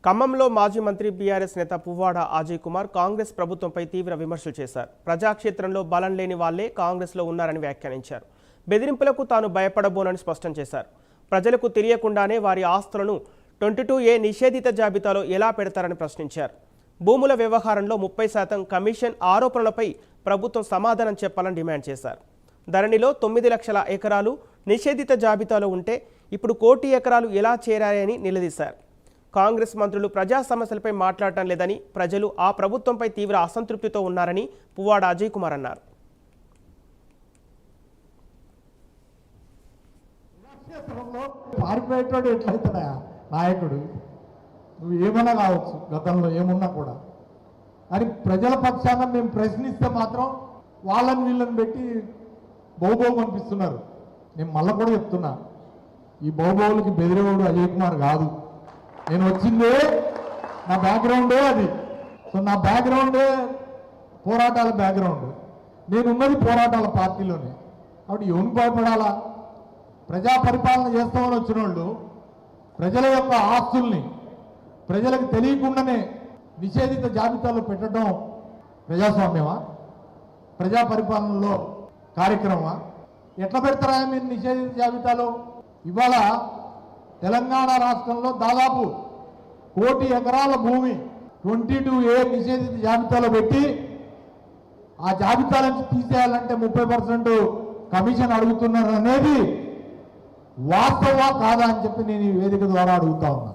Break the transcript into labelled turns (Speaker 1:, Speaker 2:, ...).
Speaker 1: ఖమ్మంలో మాజీ మంత్రి బీఆర్ఎస్ నేత పువ్వాడ అజయ్ కుమార్ కాంగ్రెస్ ప్రభుత్వంపై తీవ్ర విమర్శలు చేశారు. ప్రజాక్షేత్రంలో బలం లేని వాళ్లే కాంగ్రెస్లో ఉన్నారని వ్యాఖ్యానించారు. బెదిరింపులకు తాను భయపడబోనని స్పష్టం చేశారు. ప్రజలకు తెలియకుండానే వారి ఆస్తులను 22A నిషేధిత జాబితాలో ఎలా పెడతారని ప్రశ్నించారు. భూముల వ్యవహారంలో 30% కమిషన్ ఆరోపణలపై ప్రభుత్వం సమాధానం చెప్పాలని డిమాండ్ చేశారు. ధరణిలో 9 లక్షల ఎకరాలు నిషేధిత జాబితాలో ఉంటే ఇప్పుడు 1 కోటి ఎకరాలు ఎలా చేరాయని నిలదీశారు. కాంగ్రెస్ మంత్రులు ప్రజా సమస్యలపై మాట్లాడటం లేదని, ప్రజలు ఆ ప్రభుత్వంపై తీవ్ర అసంతృప్తితో ఉన్నారని పువ్వాడ అజయ్ కుమార్ అన్నారు.
Speaker 2: నాయకుడు నువ్వు ఏమన్నా కావచ్చు, గతంలో ఏమున్నా కూడా, అని ప్రజల పక్షాన మేము ప్రశ్నిస్తే మాత్రం వాళ్ళని వీళ్ళని పెట్టి బహుబోగు అనిపిస్తున్నారు. నేను మళ్ళీ కూడా చెప్తున్నా, ఈ బహుబోగులకి బెదిరేవాడు అజయ్ కుమార్ కాదు. నేను వచ్చిందే, నా బ్యాక్గ్రౌండే అది. సో నా బ్యాక్గ్రౌండే పోరాటాల బ్యాక్గ్రౌండ్. నేనున్నది పోరాటాల పార్టీలోనే. కాబట్టి ఎవరికి భయపడాలా? ప్రజా పరిపాలన చేస్తామని వచ్చిన వాళ్ళు ప్రజల యొక్క ఆస్తుల్ని ప్రజలకు తెలియకుండానే నిషేధిత జాబితాలో పెట్టడం ప్రజాస్వామ్యమా? ప్రజా పరిపాలనలో కార్యక్రమమా? ఎట్లా పెడతారా మీరు నిషేధిత జాబితాలో? ఇవాళ తెలంగాణ రాష్ట్రంలో దాదాపు 1 కోటి ఎకరాల భూమి 22A నిషేధిత జాబితాలో పెట్టి ఆ జాబితా నుంచి తీసేయాలంటే 30% కమిషన్ అడుగుతున్నారు అనేది వాస్తవా కాదా అని చెప్పి నేను ఈ వేదిక ద్వారా అడుగుతా ఉన్నా.